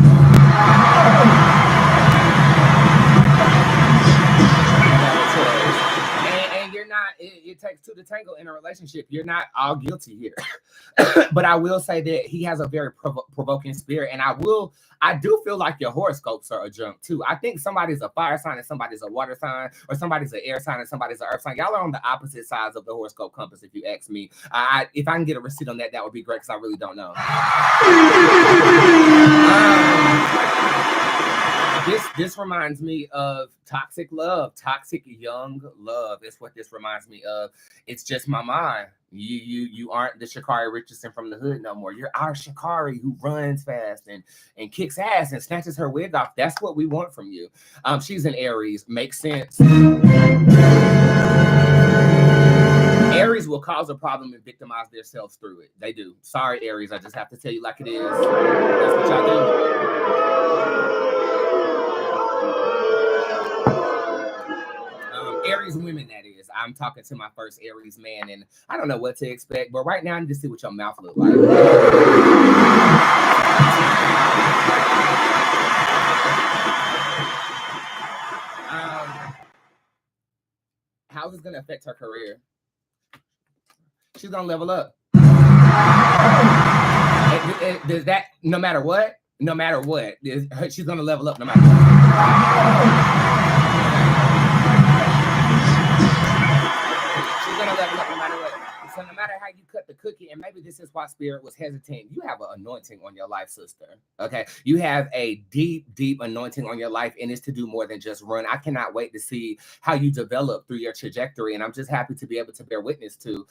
it takes two to tango in a relationship. You're not all guilty here. But I will say that he has a very provoking spirit. And I do feel like your horoscopes are a junk too. I think somebody's a fire sign and somebody's a water sign, or somebody's an air sign and somebody's an earth sign. Y'all are on the opposite sides of the horoscope compass, if you ask me. If I can get a receipt on that, that would be great, because I really don't know. This reminds me of toxic love, toxic young love. It's what this reminds me of. It's just my mind. You aren't the Shakari Richardson from the hood no more. You're our Shakari who runs fast and kicks ass and snatches her wig off. That's what we want from you. She's an Aries. Makes sense. Aries will cause a problem and victimize themselves through it. They do. Sorry, Aries. I just have to tell you like it is. That's what y'all do. Aries women, that is. I'm talking to my first Aries man, and I don't know what to expect, but right now I need to see what your mouth looks like. How is this going to affect her career? She's going to level up. Does that, no matter what, she's going to level up no matter what. So no matter how you cut the cookie, and maybe this is why Spirit was hesitant, you have an anointing on your life, sister. Okay, you have a deep, deep anointing on your life, and it's to do more than just run. I cannot wait to see how you develop through your trajectory, and I'm just happy to be able to bear witness to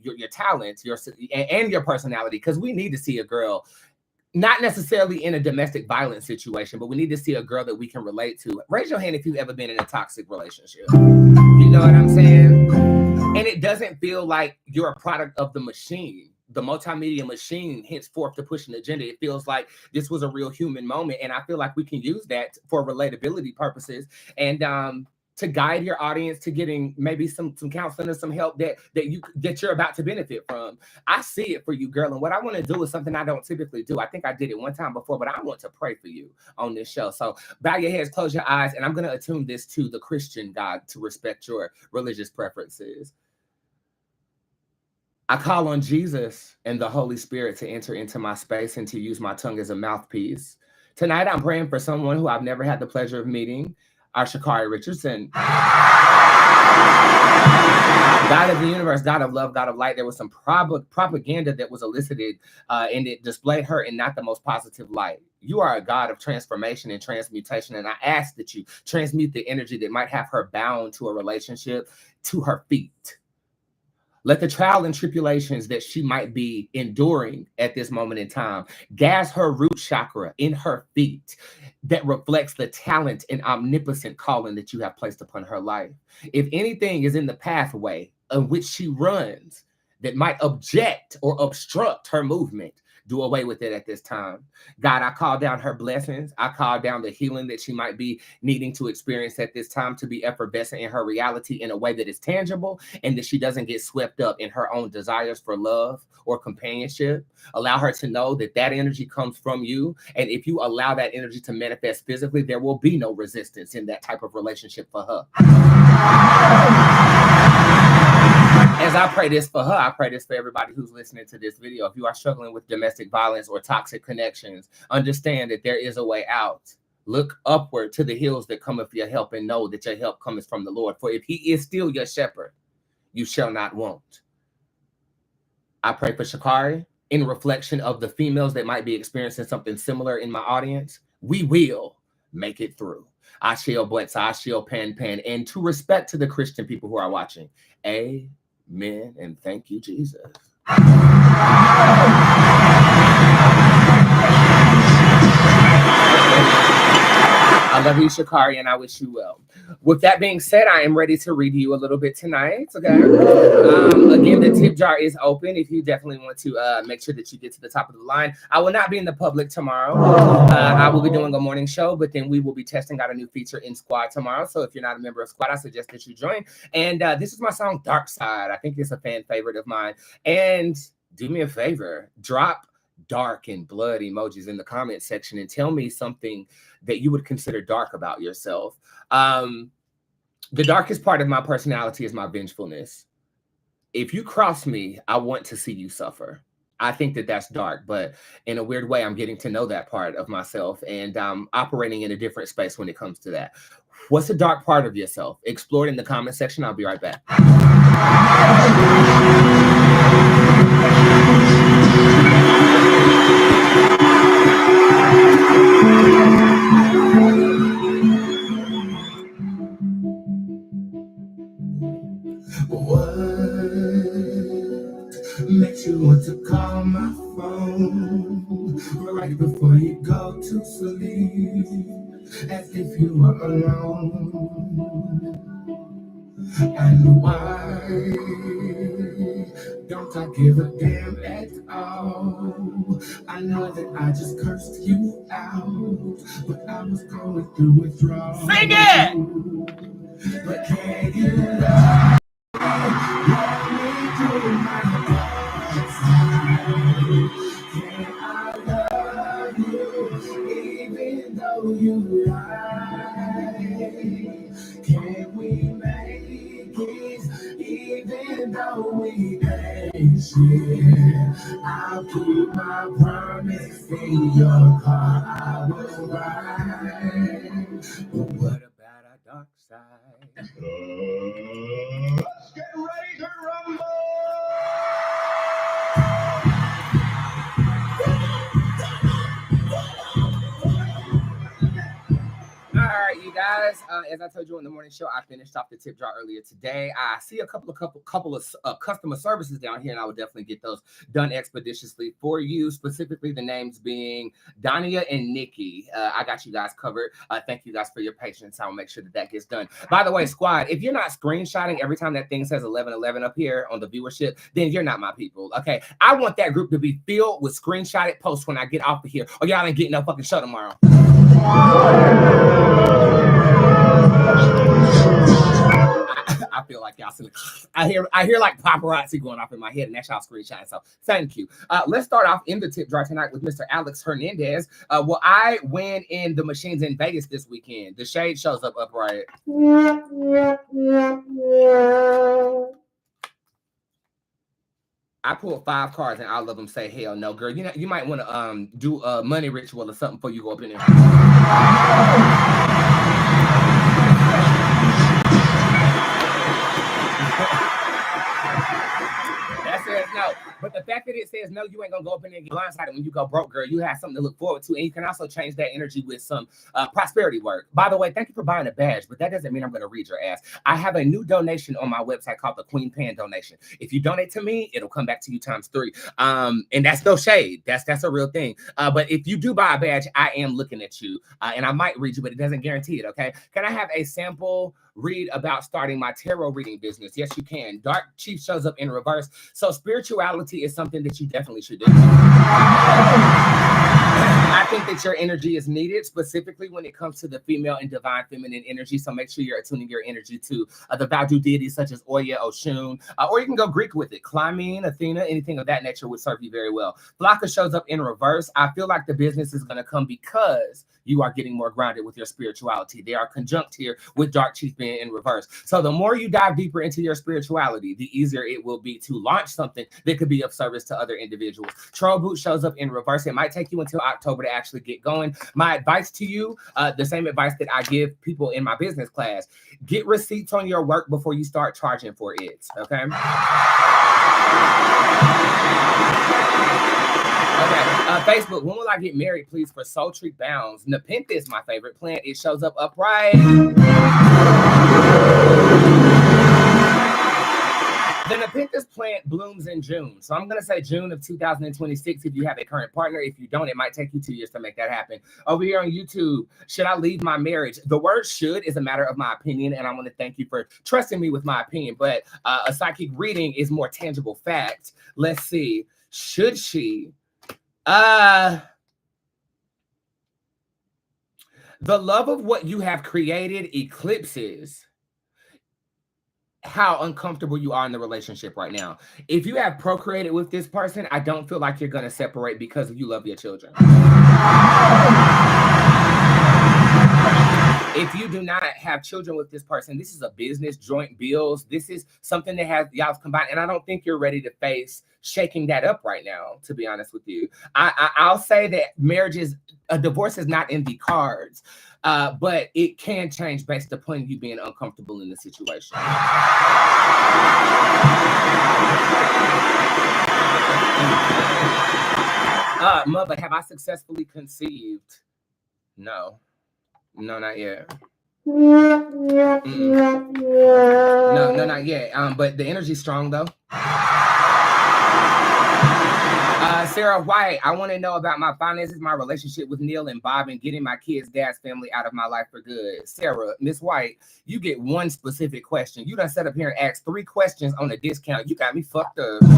your talents, and your personality, because we need to see a girl. Not necessarily in a domestic violence situation, but we need to see a girl that we can relate to. Raise your hand if you've ever been in a toxic relationship. You know what I'm saying? And it doesn't feel like you're a product of the machine, the multimedia machine, henceforth to push an agenda. It feels like this was a real human moment. And I feel like we can use that for relatability purposes and to guide your audience to getting maybe some counseling or some help that you're about to benefit from. I see it for you, girl. And what I want to do is something I don't typically do. I think I did it one time before, but I want to pray for you on this show. So bow your heads, close your eyes, and I'm going to attune this to the Christian God to respect your religious preferences. I call on Jesus and the Holy Spirit to enter into my space and to use my tongue as a mouthpiece. Tonight, I'm praying for someone who I've never had the pleasure of meeting, our Shakari Richardson. God of the universe, God of love, God of light. There was some propaganda that was elicited and it displayed her in not the most positive light. You are a God of transformation and transmutation, and I ask that you transmute the energy that might have her bound to a relationship to her feet. Let the trial and tribulations that she might be enduring at this moment in time gas her root chakra in her feet that reflects the talent and omnipotent calling that you have placed upon her life. If anything is in the pathway in which she runs that might object or obstruct her movement, do away with it at this time. God, I call down her blessings. I call down the healing that she might be needing to experience at this time to be effervescent in her reality in a way that is tangible and that she doesn't get swept up in her own desires for love or companionship. Allow her to know that that energy comes from you. And if you allow that energy to manifest physically, there will be no resistance in that type of relationship for her. As I pray this for her, I pray this for everybody who's listening to this video. If you are struggling with domestic violence or toxic connections, understand that there is a way out. Look upward to the hills that cometh your help and know that your help cometh from the Lord. For if he is still your shepherd, you shall not want. I pray for Shakari in reflection of the females that might be experiencing something similar in my audience. We will make it through. I shall Bootzé, I shall pan. And to respect to the Christian people who are watching, amen, and thank you, Jesus. I love you, Shakari, and I wish you well. With that being said, I am ready to read you a little bit tonight, okay? Again, the tip jar is open if you definitely want to make sure that you get to the top of the line. I will not be in the public tomorrow. I will be doing a morning show, but then we will be testing out a new feature in Squad tomorrow. So if you're not a member of Squad, I suggest that you join. And this is my song, Dark Side. I think it's a fan favorite of mine. And do me a favor, drop dark and blood emojis in the comment section and tell me something that you would consider dark about yourself. The darkest part of my personality is my vengefulness. if you cross me, I want to see you suffer. I think that that's dark, but in a weird way, I'm getting to know that part of myself, and I'm operating in a different space when it comes to that. What's the dark part of yourself? Explore it in the comment section. I'll be right back. What makes you want to call my phone right before you go to sleep, as if you were alone? And why don't I give a damn at all? I know that I just cursed you out, but I was going through withdrawal. Sing it! But can you love me through my dark side? Can I love you even though you lie? Can we make it even though we ain't shit? I'll keep my promise in your car. I will ride. But what about our dark side? Let's get ready to rumble! All right, you guys. As I told you on the morning show, I finished off the tip jar earlier today. I see a couple of customer services down here, and I would definitely get those done expeditiously for you. Specifically, the names being Dania and Nikki. I got you guys covered. Thank you guys for your patience. I'll make sure that gets done. By the way, squad, if you're not screenshotting every time that thing says 1111 up here on the viewership, then you're not my people. Okay, I want that group to be filled with screenshotted posts when I get off of here, or y'all ain't getting no fucking show tomorrow. I feel like y'all see. I hear like paparazzi going off in my head, and that's y'all screenshotting. So thank you. Let's start off in the tip jar tonight with Mr. Alex Hernandez. Well, I win in the machines in Vegas this weekend. The shade shows up upright. I pulled 5 cards, and all of them say hell no, girl. You know, you might want to do a money ritual or something before you go up in there. That says no. But the fact that it says no, you ain't gonna go up in there and get blindsided when you go broke, girl. You have something to look forward to, and you can also change that energy with some prosperity work. By the way, thank you for buying a badge, but that doesn't mean I'm gonna read your ass. I have a new donation on my website called the Queen Pan Donation. If you donate to me, it'll come back to you ×3. And that's no shade. That's a real thing. But if you do buy a badge, I am looking at you, and I might read you, but it doesn't guarantee it. Okay? Can I have a sample read about starting my tarot reading business? Yes, you can. Dark Chief shows up in reverse. So spirituality is something that you definitely should do. I think that your energy is needed, specifically when it comes to the female and divine feminine energy. So make sure you're attuning your energy to the Vadu deities such as Oya, Oshun, or you can go Greek with it. Clymene, Athena, anything of that nature would serve you very well. Flocka shows up in reverse. I feel like the business is going to come because you are getting more grounded with your spirituality. They are conjunct here with Dark Chief being in reverse. So the more you dive deeper into your spirituality, the easier it will be to launch something that could be of service to other individuals. Djinn Bootz shows up in reverse. It might take you until October to actually get going. My advice to you, the same advice that I give people in my business class, get receipts on your work before you start charging for it, okay? Okay, Facebook, when will I get married, please, for sultry bounds? Nepenthe, my favorite plant. It shows up upright. The Nepenthe plant blooms in June. So I'm going to say June of 2026 if you have a current partner. If you don't, it might take you 2 years to make that happen. Over here on YouTube, should I leave my marriage? The word should is a matter of my opinion, and I want to thank you for trusting me with my opinion. But a psychic reading is more tangible fact. Let's see. Should she? The love of what you have created eclipses how uncomfortable you are in the relationship right now. If you have procreated with this person, I don't feel like you're going to separate because you love your children. If you do not have children with this person, this is a business, joint bills. This is something that has y'all combined. And I don't think you're ready to face shaking that up right now, to be honest with you. I'll say that a divorce is not in the cards, but it can change based upon you being uncomfortable in the situation. Mother, have I successfully conceived? No, not yet. No, not yet. But the energy's strong though. Sarah White, I want to know about my finances, my relationship with Neil and Bob, and getting my kids' dad's family out of my life for good. Sarah, Miss White, you get one specific question. You done set up here and asked 3 questions on a discount. You got me fucked up. Okay,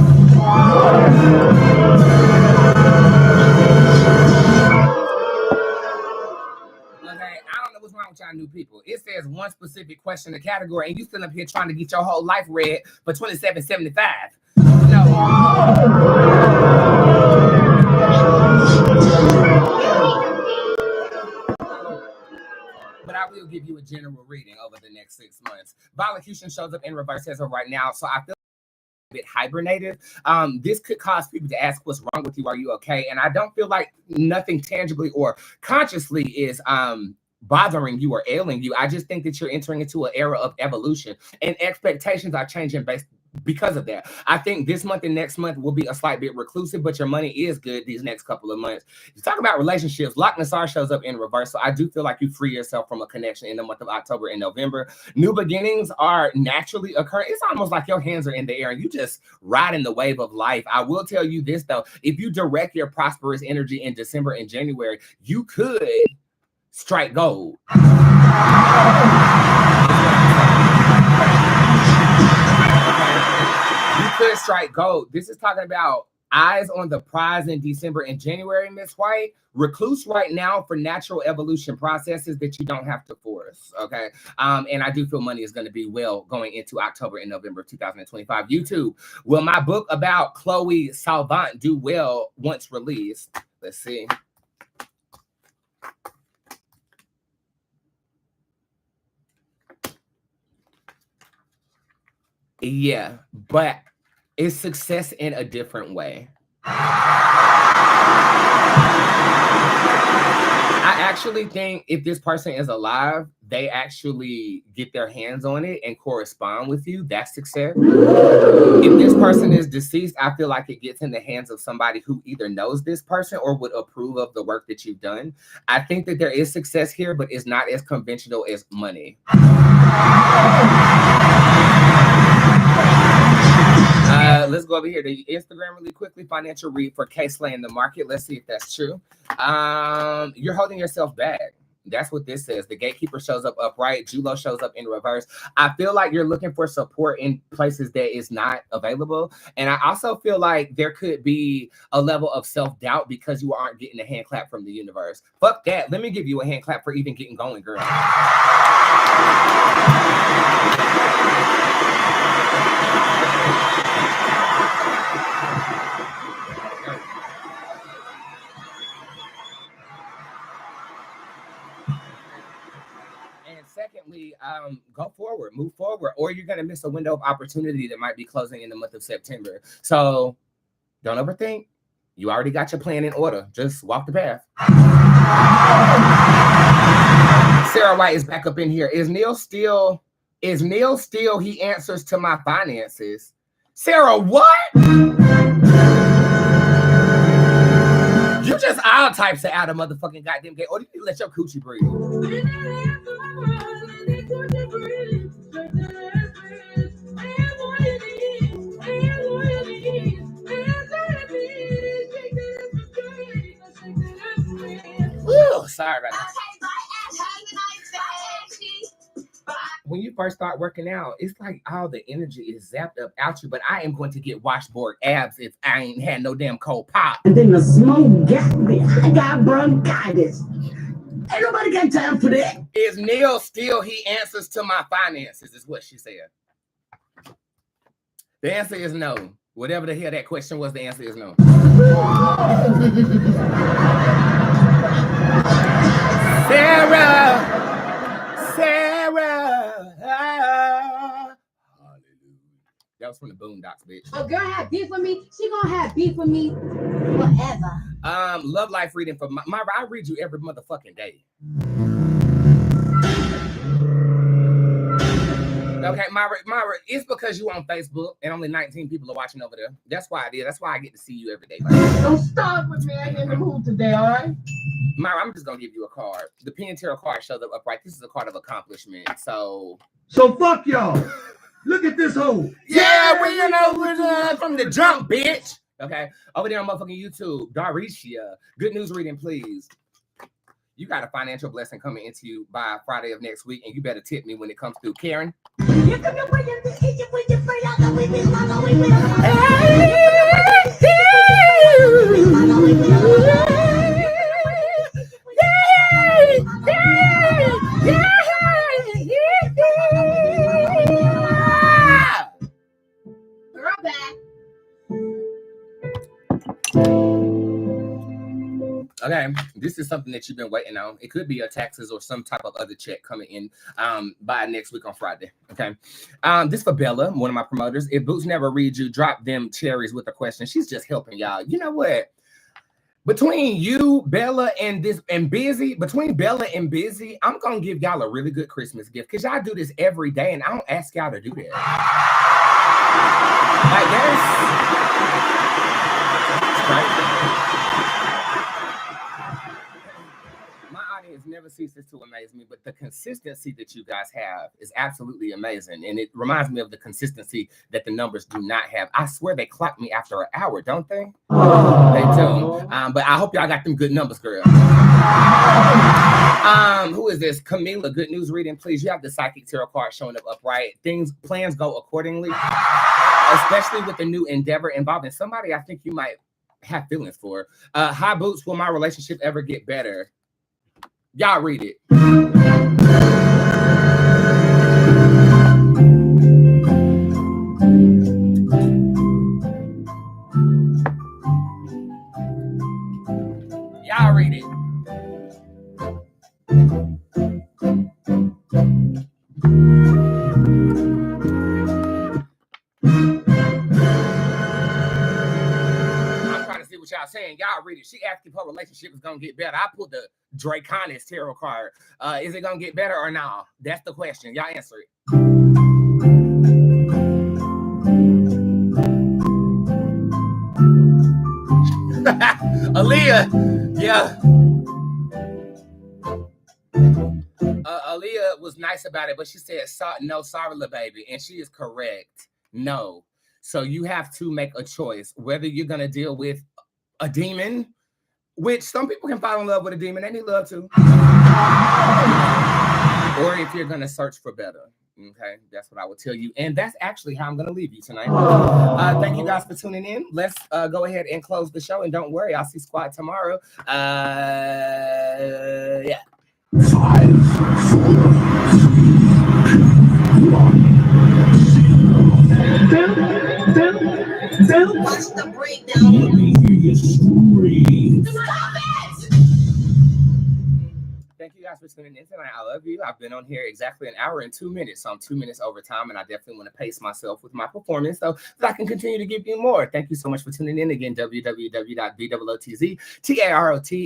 I don't know what's wrong with y'all new people. It says one specific question in the category, and you still up here trying to get your whole life read for $27.75. No. But I will give you a general reading over the next 6 months. Volocution shows up in reverse as of right now, so I feel a bit hibernated. This could cause people to ask, what's wrong with you? Are you okay? And I don't feel like nothing tangibly or consciously is bothering you or ailing you. I just think that you're entering into an era of evolution, and expectations are changing because of that. I think this month and next month will be a slight bit reclusive, but your money is good these next couple of months. You talk about relationships, Loch Nassar shows up in reverse, so I do feel like you free yourself from a connection in the month of October and November. New beginnings are naturally occurring. It's almost like your hands are in the air and you just riding the wave of life. I will tell you this though, if you direct your prosperous energy in December and January, you could strike gold. You could strike gold. This is talking about eyes on the prize in December and January, Miss White. Recluse right now for natural evolution processes that you don't have to force, okay? And I do feel money is going to be well going into October and November of 2025. YouTube, will my book about Chloe Salvant do well once released? Let's see. Yeah, but it's success in a different way. I actually think if this person is alive, they actually get their hands on it and correspond with you. That's success. If this person is deceased, I feel like it gets in the hands of somebody who either knows this person or would approve of the work that you've done. I think that there is success here, but it's not as conventional as money. Let's go over here to Instagram really quickly. Financial read for K-Slay in the market. Let's see if that's true. You're holding yourself back. That's what this says. The gatekeeper shows up upright. Julo shows up in reverse. I feel like you're looking for support in places that is not available. And I also feel like there could be a level of self-doubt because you aren't getting a hand clap from the universe. Fuck that. Let me give you a hand clap for even getting going, girl. Secondly, go forward, move forward, or you're going to miss a window of opportunity that might be closing in the month of September. So don't overthink. You already got your plan in order. Just walk the path. Sarah White is back up in here. Is Neil still he answers to my finances? Sarah, what? You just all types of out of motherfucking goddamn game. Or you need to let your coochie breathe. Woo, sorry about that. When you first start working out, it's like all the energy is zapped up out you, but I am going to get washboard abs if I ain't had no damn cold pop. And then the smoke got me. I got bronchitis. Ain't nobody got time for that. Is Neil still he answers to my finances, is what she said. The answer is no. Whatever the hell that question was, the answer is no. was from the Boondocks, bitch. A girl have beef with me, she gonna have beef with me forever. Love life reading for Myra. I read you every motherfucking day. Okay, Myra, it's because you on Facebook and only 19 people are watching over there. That's why I did. That's why I get to see you every day. Don't start with me. I ain't in the mood today, all right? Myra, I'm just gonna give you a card. The Penn Tarot card shows up upright. This is a card of accomplishment. So fuck y'all. Look at this hole. yeah, we we're from the jump, bitch. Okay, over there on motherfucking YouTube, Daricia. Good news reading, please. You got a financial blessing coming into you by Friday of next week, and you better tip me when it comes through. Karen. Girl back. Okay, this is something that you've been waiting on. It could be your taxes or some type of other check coming in by next week on Friday. Okay, this for Bella, one of my promoters. If Boots never reads you, drop them cherries with a question. She's just helping y'all. You know what? Between you, Bella, and Busy, I'm gonna give y'all a really good Christmas gift because y'all do this every day, and I don't ask y'all to do that. Like that's right. Never ceases to amaze me, but the consistency that you guys have is absolutely amazing, and it reminds me of the consistency that the numbers do not have. I swear they clock me after an hour, don't they? They do. But I hope y'all got them good numbers, girl. Who is this? Camila, good news reading, please. You have the psychic tarot card showing up upright. Plans go accordingly, especially with the new endeavor involving somebody I think you might have feelings for. Hi, Boots. Will my relationship ever get better? Y'all read it. Y'all read it. I'm trying to see what y'all saying. Y'all read it. She asked if her relationship is gonna get better. I pulled the Draconis tarot card. Is it gonna get better or not? That's the question. Y'all answer it. Aaliyah, yeah. Aaliyah was nice about it, but she said, no, sorry, little baby. And she is correct. No. So you have to make a choice whether you're gonna deal with a demon, which some people can fall in love with a demon, they need love too. Or if you're gonna search for better. Okay, that's what I would tell you. And that's actually how I'm gonna leave you tonight. Thank you guys for tuning in. Let's go ahead and close the show. And don't worry, I'll see Squad tomorrow. Yeah. 5, 4, 3, 2, 1. Watch the breakdown. Let me hear you scream. Stop it! Thank you guys for tuning in tonight. I love you. I've been on here exactly an hour and 2 minutes. So I'm 2 minutes over time, and I definitely want to pace myself with my performance so that I can continue to give you more. Thank you so much for tuning in. Again, www.BOOTZ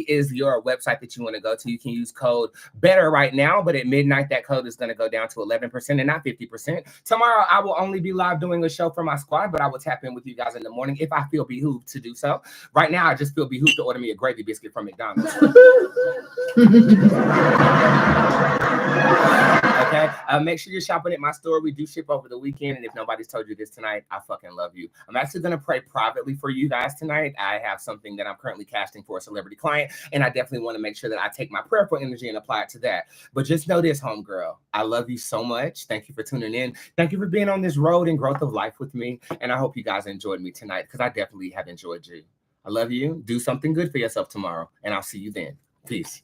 is your website that you want to go to. You can use code BETTER right now, but at midnight, that code is going to go down to 11% and not 50%. Tomorrow, I will only be live doing a show for my squad, but I will tap in with you guys in the morning if I feel behooved to do so. Right now, I just feel behooved to order me a gravy biscuit from McDonald's. Okay, make sure you're shopping at my store. We do ship over the weekend, and if nobody's told you this tonight, I fucking love you. I'm actually going to pray privately for you guys tonight. I have something that I'm currently casting for a celebrity client, and I definitely want to make sure that I take my prayerful energy and apply it to that. But just know this, homegirl, I love you so much. Thank you for tuning in. Thank you for being on this road and growth of life with me, and I hope you guys enjoyed me tonight because I definitely have enjoyed you. I love you. Do something good for yourself tomorrow, and I'll see you then. Peace.